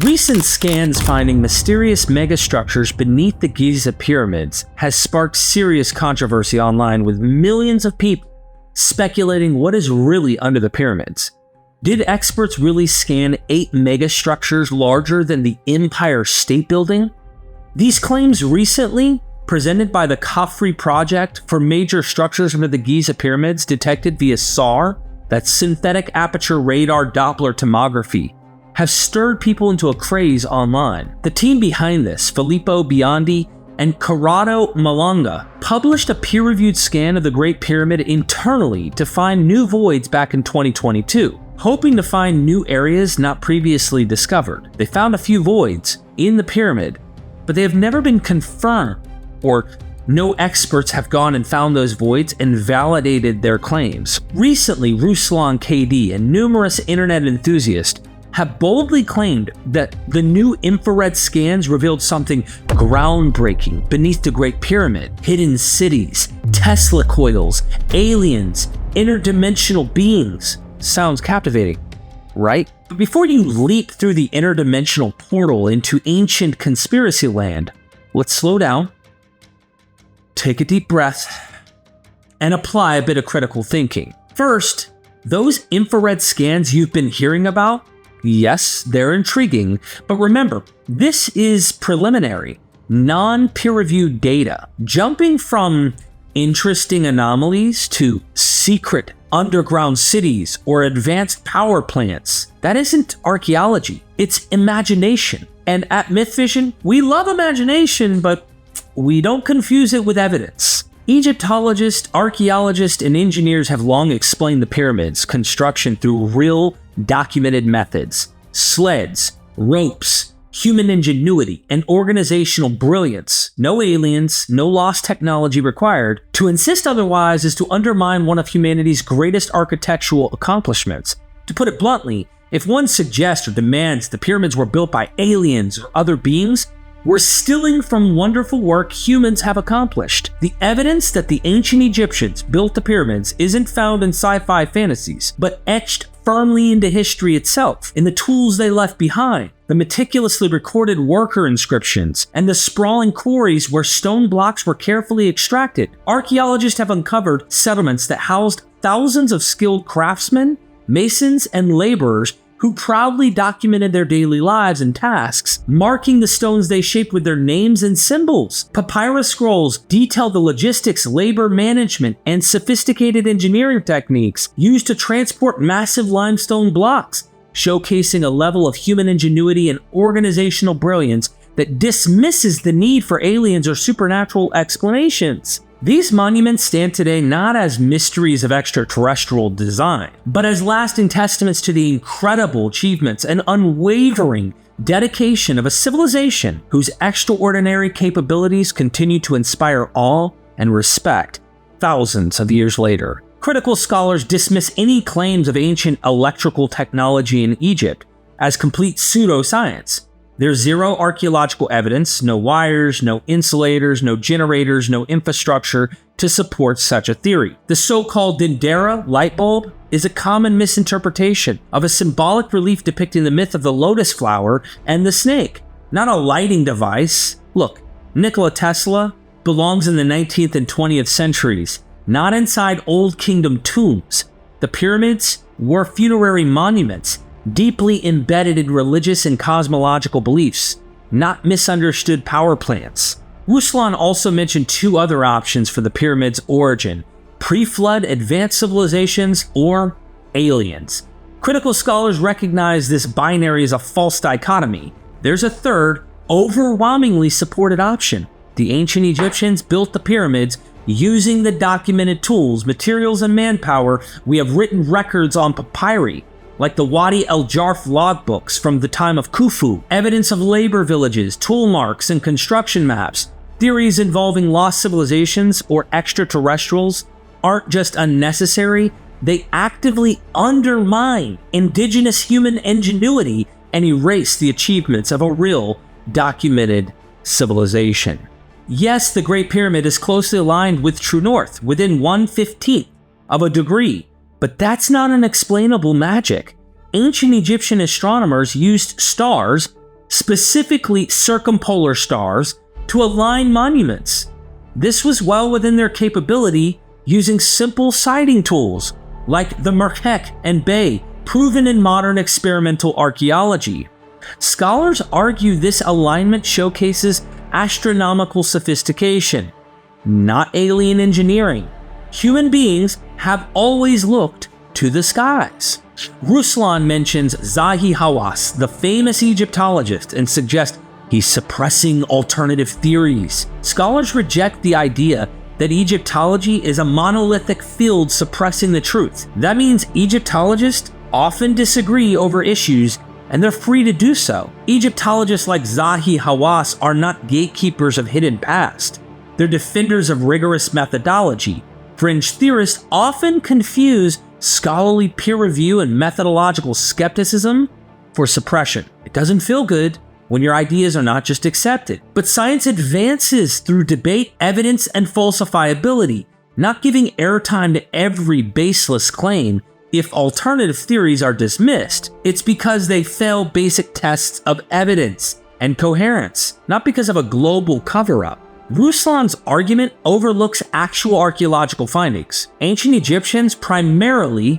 Recent scans finding mysterious megastructures beneath the Giza pyramids has sparked serious controversy online, with millions of people speculating what is really under the pyramids. Did experts really scan 8 megastructures larger than the Empire State Building? These claims, recently presented by the Khafre Project for major structures under the Giza pyramids detected via SAR, that's synthetic aperture radar Doppler tomography, have stirred people into a craze online. The team behind this, Filippo Biondi and Corrado Malanga, published a peer-reviewed scan of the Great Pyramid internally to find new voids back in 2022, hoping to find new areas not previously discovered. They found a few voids in the pyramid, but they have never been confirmed, or no experts have gone and found those voids and validated their claims. Recently, Ruslan KD and numerous internet enthusiasts have boldly claimed that the new infrared scans revealed something groundbreaking beneath the Great Pyramid. Hidden cities, Tesla coils, aliens, interdimensional beings. Sounds captivating, right? But before you leap through the interdimensional portal into ancient conspiracy land, let's slow down, take a deep breath, and apply a bit of critical thinking. First, those infrared scans you've been hearing about, yes, they're intriguing, but remember, this is preliminary, non-peer-reviewed data. Jumping from interesting anomalies to secret underground cities or advanced power plants, that isn't archaeology, it's imagination. And at MythVision, we love imagination, but we don't confuse it with evidence. Egyptologists, archaeologists, and engineers have long explained the pyramids' construction through real, documented methods: sleds, ropes, human ingenuity, and organizational brilliance. No aliens, no lost technology required. To insist otherwise is to undermine one of humanity's greatest architectural accomplishments. To put it bluntly, if one suggests or demands the pyramids were built by aliens or other beings, we're stealing from wonderful work humans have accomplished. The evidence that the ancient Egyptians built the pyramids isn't found in sci-fi fantasies, but etched firmly into history itself, in the tools they left behind, the meticulously recorded worker inscriptions, and the sprawling quarries where stone blocks were carefully extracted. Archaeologists have uncovered settlements that housed thousands of skilled craftsmen, masons, and laborers who proudly documented their daily lives and tasks, marking the stones they shaped with their names and symbols. Papyrus scrolls detail the logistics, labor management, and sophisticated engineering techniques used to transport massive limestone blocks, showcasing a level of human ingenuity and organizational brilliance that dismisses the need for aliens or supernatural explanations. These monuments stand today not as mysteries of extraterrestrial design, but as lasting testaments to the incredible achievements and unwavering dedication of a civilization whose extraordinary capabilities continue to inspire awe and respect thousands of years later. Critical scholars dismiss any claims of ancient electrical technology in Egypt as complete pseudoscience. There's zero archaeological evidence, no wires, no insulators, no generators, no infrastructure to support such a theory. The so-called Dendera light bulb is a common misinterpretation of a symbolic relief depicting the myth of the lotus flower and the snake, not a lighting device. Look, Nikola Tesla belongs in the 19th and 20th centuries, not inside Old Kingdom tombs. The pyramids were funerary monuments, deeply embedded in religious and cosmological beliefs, not misunderstood power plants. Ruslan also mentioned 2 other options for the pyramid's origin: pre-flood advanced civilizations or aliens. Critical scholars recognize this binary as a false dichotomy. There's a third, overwhelmingly supported option. The ancient Egyptians built the pyramids using the documented tools, materials, and manpower we have written records on papyri, like the Wadi el-Jarf logbooks from the time of Khufu, evidence of labor villages, tool marks, and construction maps. Theories involving lost civilizations or extraterrestrials aren't just unnecessary, they actively undermine indigenous human ingenuity and erase the achievements of a real, documented civilization. Yes, the Great Pyramid is closely aligned with true north, within 1/15th of a degree, but that's not an explainable magic. Ancient Egyptian astronomers used stars, specifically circumpolar stars, to align monuments. This was well within their capability using simple sighting tools like the Merkek and Bay, proven in modern experimental archaeology. Scholars argue this alignment showcases astronomical sophistication, not alien engineering. Human beings have always looked to the skies. Ruslan mentions Zahi Hawass, the famous Egyptologist, and suggests he's suppressing alternative theories. Scholars reject the idea that Egyptology is a monolithic field suppressing the truth. That means Egyptologists often disagree over issues, and they're free to do so. Egyptologists like Zahi Hawass are not gatekeepers of hidden past. They're defenders of rigorous methodology. Fringe theorists often confuse scholarly peer review and methodological skepticism for suppression. It doesn't feel good when your ideas are not just accepted. But science advances through debate, evidence, and falsifiability, not giving airtime to every baseless claim. If alternative theories are dismissed, it's because they fail basic tests of evidence and coherence, not because of a global cover-up. Ruslan's argument overlooks actual archaeological findings. Ancient Egyptians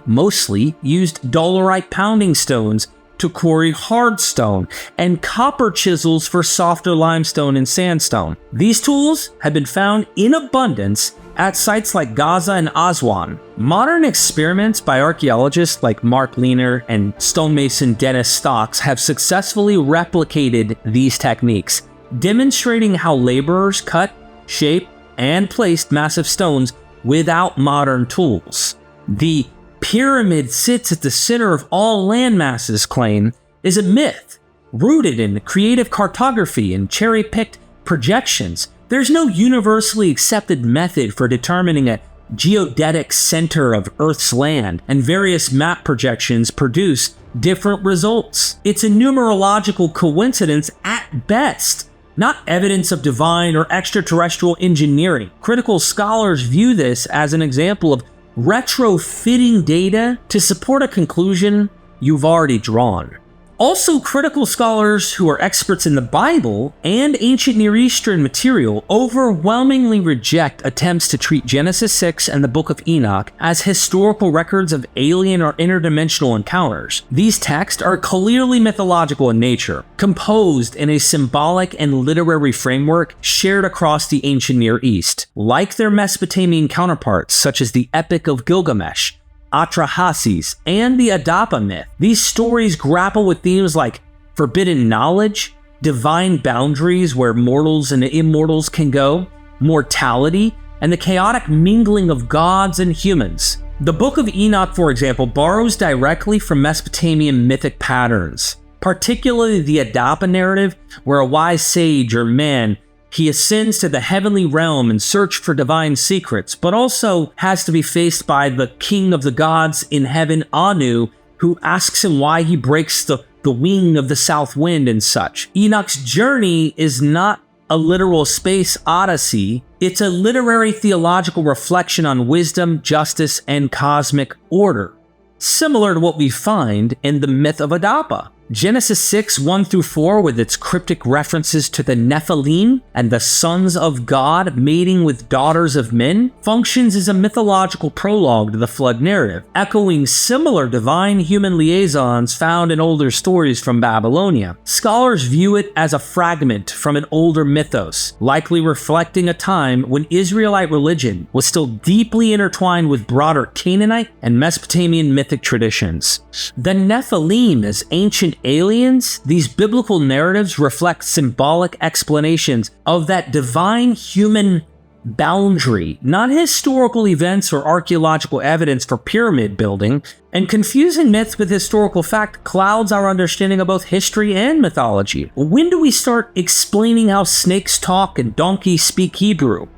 mostly used dolerite pounding stones to quarry hard stone, and copper chisels for softer limestone and sandstone. These tools have been found in abundance at sites like Gaza and Aswan. Modern experiments by archaeologists like Mark Leaner and stonemason Dennis Stocks have successfully replicated these techniques, demonstrating how laborers cut, shaped, and placed massive stones without modern tools. The pyramid sits at the center of all landmasses claim is a myth, rooted in creative cartography and cherry-picked projections. There's no universally accepted method for determining a geodetic center of Earth's land, and various map projections produce different results. It's a numerological coincidence at best, not evidence of divine or extraterrestrial engineering. Critical scholars view this as an example of retrofitting data to support a conclusion you've already drawn. Also, critical scholars who are experts in the Bible and ancient Near Eastern material overwhelmingly reject attempts to treat Genesis 6 and the Book of Enoch as historical records of alien or interdimensional encounters. These texts are clearly mythological in nature, composed in a symbolic and literary framework shared across the ancient Near East. Like their Mesopotamian counterparts, such as the Epic of Gilgamesh, Atrahasis, and the Adapa myth, these stories grapple with themes like forbidden knowledge, divine boundaries where mortals and immortals can go, mortality, and the chaotic mingling of gods and humans. The Book of Enoch, for example, borrows directly from Mesopotamian mythic patterns, particularly the Adapa narrative, where a wise sage or man he ascends to the heavenly realm in search for divine secrets, but also has to be faced by the king of the gods in heaven, Anu, who asks him why he breaks the wing of the south wind and such. Enoch's journey is not a literal space odyssey, it's a literary theological reflection on wisdom, justice, and cosmic order, similar to what we find in the myth of Adapa. Genesis 6, 1-4, with its cryptic references to the Nephilim and the sons of God mating with daughters of men, functions as a mythological prologue to the flood narrative, echoing similar divine-human liaisons found in older stories from Babylonia. Scholars view it as a fragment from an older mythos, likely reflecting a time when Israelite religion was still deeply intertwined with broader Canaanite and Mesopotamian mythic traditions. The Nephilim as ancient aliens, these biblical narratives reflect symbolic explanations of that divine human boundary, not historical events or archaeological evidence for pyramid building, and confusing myths with historical fact clouds our understanding of both history and mythology. When do we start explaining how snakes talk and donkeys speak Hebrew?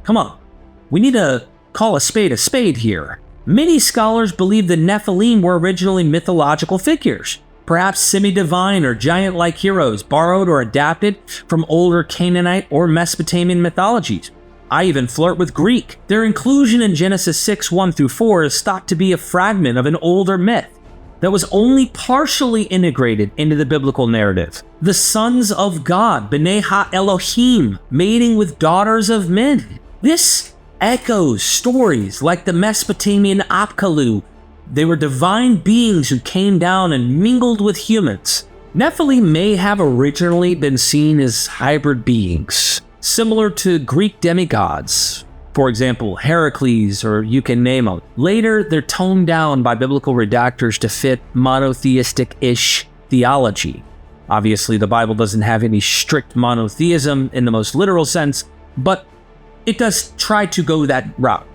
Come on, we need to call a spade here. Many scholars believe the Nephilim were originally mythological figures, perhaps semi-divine or giant-like heroes borrowed or adapted from older Canaanite or Mesopotamian mythologies. I even flirt with Greek. Their inclusion in Genesis 6, 1-4 is thought to be a fragment of an older myth. that was only partially integrated into the biblical narrative. The sons of God, B'nai Ha-Elohim, mating with daughters of men. This echoes stories like the Mesopotamian Apkallu. They were divine beings who came down and mingled with humans. Nephilim may have originally been seen as hybrid beings, similar to Greek demigods. For example, Heracles, or you can name them. Later, they're toned down by biblical redactors to fit monotheistic-ish theology. Obviously, the Bible doesn't have any strict monotheism in the most literal sense, but it does try to go that route.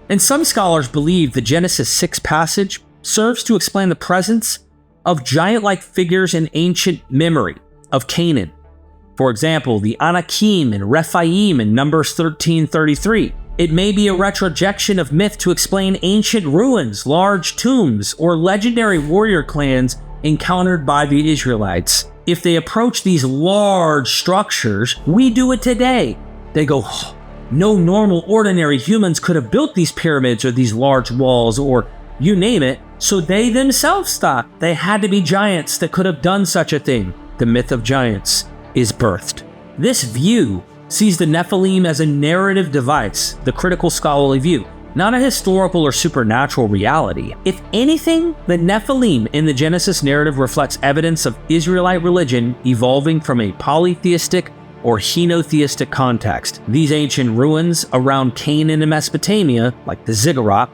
And some scholars believe the Genesis 6 passage serves to explain the presence of giant-like figures in ancient memory of Canaan. For example, the Anakim and Rephaim in Numbers 13:33. It may be a retrojection of myth to explain ancient ruins, large tombs, or legendary warrior clans encountered by the Israelites. If they approach these large structures, we do it today. They go, oh, no normal, ordinary humans could have built these pyramids or these large walls or you name it, so they themselves thought they had to be giants that could have done such a thing. The myth of giants is birthed. This view sees the Nephilim as a narrative device, the critical scholarly view, not a historical or supernatural reality. If anything, the Nephilim in the Genesis narrative reflects evidence of Israelite religion evolving from a polytheistic or henotheistic context. These ancient ruins around Canaan and Mesopotamia, like the ziggurat,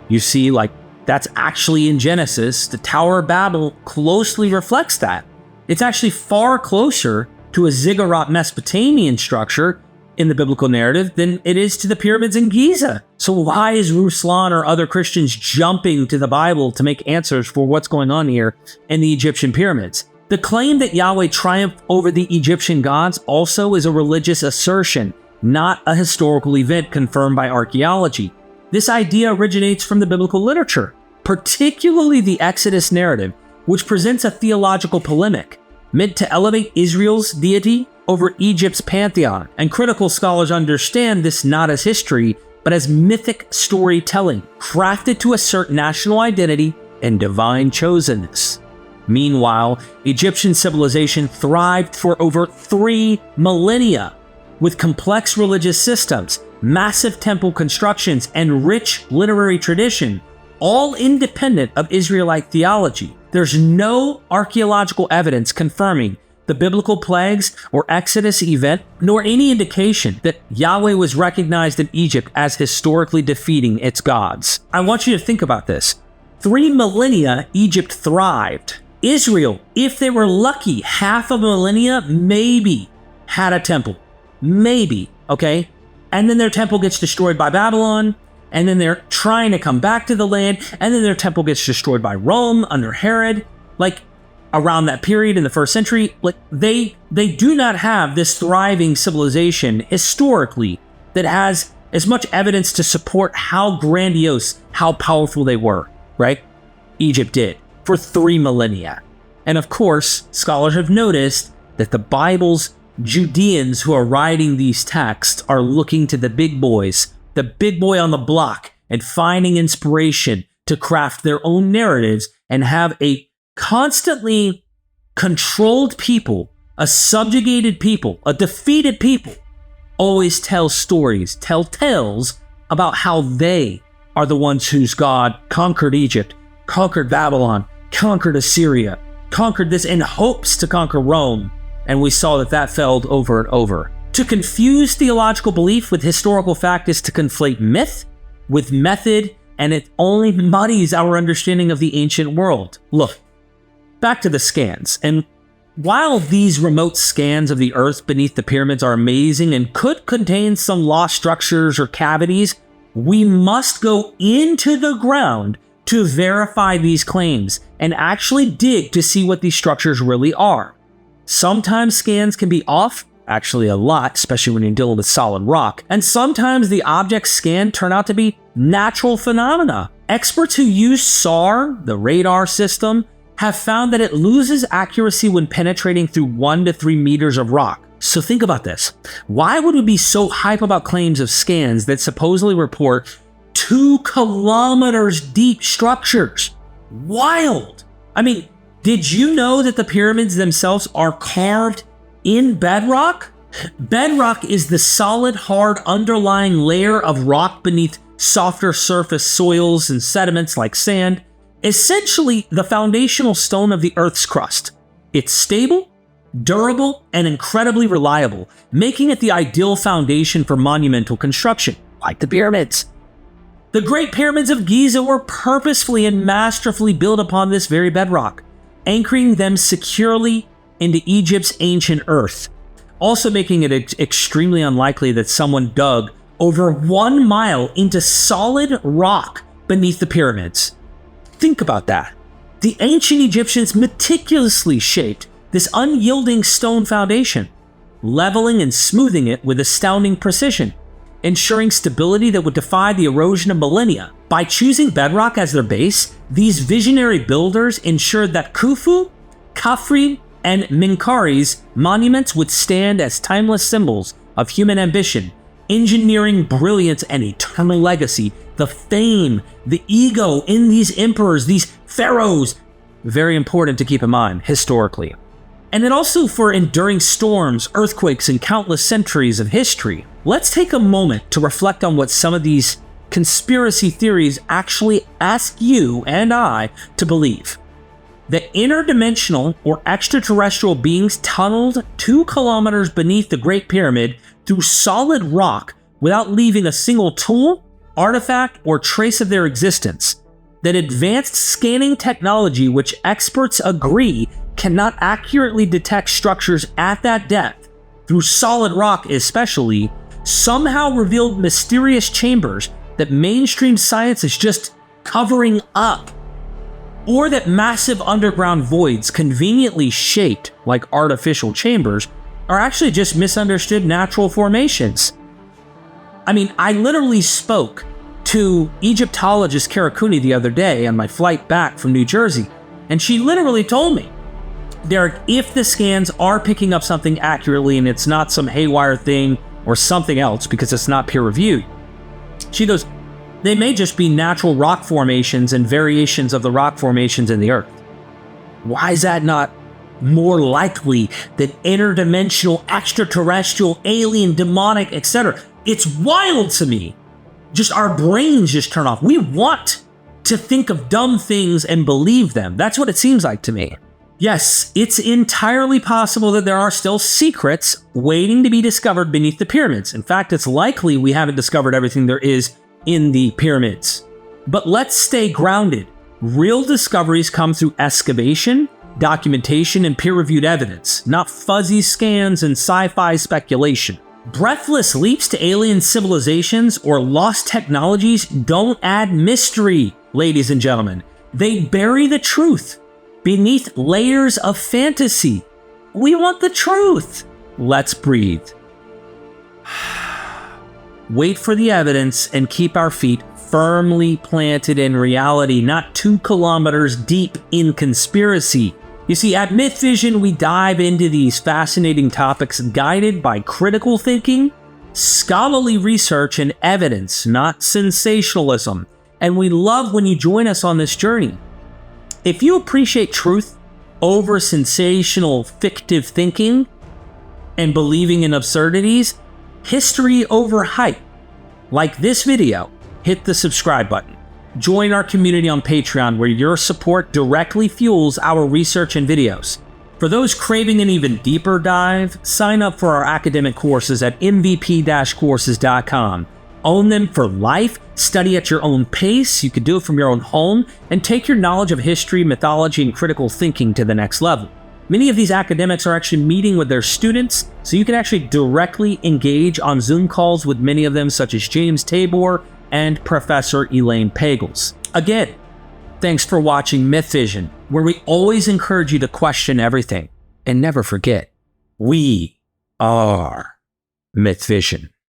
you see, like, that's actually in Genesis. The Tower of Babel closely reflects that. It's actually far closer to a ziggurat Mesopotamian structure in the biblical narrative than it is to the pyramids in Giza. So why is Ruslan or other Christians jumping to the Bible to make answers for what's going on here in the Egyptian pyramids? The claim that Yahweh triumphed over the Egyptian gods also is a religious assertion, not a historical event confirmed by archaeology. This idea originates from the biblical literature, particularly the Exodus narrative, which presents a theological polemic meant to elevate Israel's deity over Egypt's pantheon. And critical scholars understand this not as history, but as mythic storytelling, crafted to assert national identity and divine chosenness. Meanwhile, Egyptian civilization thrived for over 3 millennia with complex religious systems, massive temple constructions, and rich literary tradition, all independent of Israelite theology. There's no archaeological evidence confirming the biblical plagues or Exodus event, nor any indication that Yahweh was recognized in Egypt as historically defeating its gods. I want you to think about this. 3 millennia, Egypt thrived. Israel, if they were lucky, half a millennia, maybe had a temple. Maybe, okay? And then their temple gets destroyed by Babylon, and then they're trying to come back to the land, and then their temple gets destroyed by Rome under Herod. Like, around that period in the 1st century, like they do not have this thriving civilization historically that has as much evidence to support how grandiose, how powerful they were, right? Egypt did for 3 millennia. And of course, scholars have noticed that the Bible's Judeans who are writing these texts are looking to the big boys, the big boy on the block, and finding inspiration to craft their own narratives and have a constantly controlled people, a subjugated people, a defeated people, always tell stories, tell tales about how they are the ones whose God conquered Egypt, conquered Babylon, conquered Assyria, conquered this in hopes to conquer Rome. And we saw that that failed over and over. To confuse theological belief with historical fact is to conflate myth with method, and it only muddies our understanding of the ancient world. Look, back to the scans. And while these remote scans of the earth beneath the pyramids are amazing and could contain some lost structures or cavities, we must go into the ground to verify these claims and actually dig to see what these structures really are. Sometimes scans can be off, actually a lot, especially when you're dealing with solid rock, and sometimes the objects scanned turn out to be natural phenomena. Experts who use SAR, the radar system, have found that it loses accuracy when penetrating through 1 to 3 meters of rock. So think about this. Why would we be so hype about claims of scans that supposedly report 2 kilometers deep structures? Wild! I mean, did you know that the pyramids themselves are carved in bedrock? Bedrock is the solid, hard underlying layer of rock beneath softer surface soils and sediments like sand, essentially the foundational stone of the Earth's crust. It's stable, durable, and incredibly reliable, making it the ideal foundation for monumental construction, like the pyramids. The Great Pyramids of Giza were purposefully and masterfully built upon this very bedrock, anchoring them securely into Egypt's ancient earth, also making it extremely unlikely that someone dug over 1 mile into solid rock beneath the pyramids. Think about that. The ancient Egyptians meticulously shaped this unyielding stone foundation, leveling and smoothing it with astounding precision, ensuring stability that would defy the erosion of millennia. By choosing bedrock as their base, these visionary builders ensured that Khufu, Khafre, and Menkare's monuments would stand as timeless symbols of human ambition, engineering brilliance, and eternal legacy. The fame, the ego in these emperors, these pharaohs, very important to keep in mind historically. And then also for enduring storms, earthquakes, and countless centuries of history. Let's take a moment to reflect on what some of these conspiracy theories actually ask you and I to believe. The interdimensional or extraterrestrial beings tunneled 2 kilometers beneath the Great Pyramid through solid rock without leaving a single tool, artifact, or trace of their existence. That advanced scanning technology, which experts agree cannot accurately detect structures at that depth, through solid rock especially, somehow revealed mysterious chambers that mainstream science is just covering up. Or that massive underground voids conveniently shaped like artificial chambers are actually just misunderstood natural formations. I mean, I literally spoke to Egyptologist Karakuni the other day on my flight back from New Jersey, and she literally told me, Derek, if the scans are picking up something accurately and it's not some haywire thing or something else because it's not peer-reviewed, she goes, they may just be natural rock formations and variations of the rock formations in the Earth. Why is that not more likely than interdimensional, extraterrestrial, alien, demonic, etc.? It's wild to me. Just our brains just turn off. We want to think of dumb things and believe them. That's what it seems like to me. Yes, it's entirely possible that there are still secrets waiting to be discovered beneath the pyramids. In fact, it's likely we haven't discovered everything there is in the pyramids. But let's stay grounded. Real discoveries come through excavation, documentation, and peer-reviewed evidence, not fuzzy scans and sci-fi speculation. Breathless leaps to alien civilizations or lost technologies don't add mystery, ladies and gentlemen. They bury the truth beneath layers of fantasy. We want the truth. Let's breathe. Wait for the evidence and keep our feet firmly planted in reality, not 2 kilometers deep in conspiracy. You see, at MythVision, we dive into these fascinating topics guided by critical thinking, scholarly research, and evidence, not sensationalism. And we love when you join us on this journey. If you appreciate truth over sensational, fictive thinking and believing in absurdities, history over hype, like this video, hit the subscribe button. Join our community on Patreon, where your support directly fuels our research and videos. For those craving an even deeper dive, sign up for our academic courses at mvp-courses.com. Own them for life, study at your own pace, you can do it from your own home, and take your knowledge of history, mythology, and critical thinking to the next level. Many of these academics are actually meeting with their students, so you can actually directly engage on Zoom calls with many of them, such as James Tabor and Professor Elaine Pagels. Again, thanks for watching MythVision, where we always encourage you to question everything. And never forget, we are MythVision.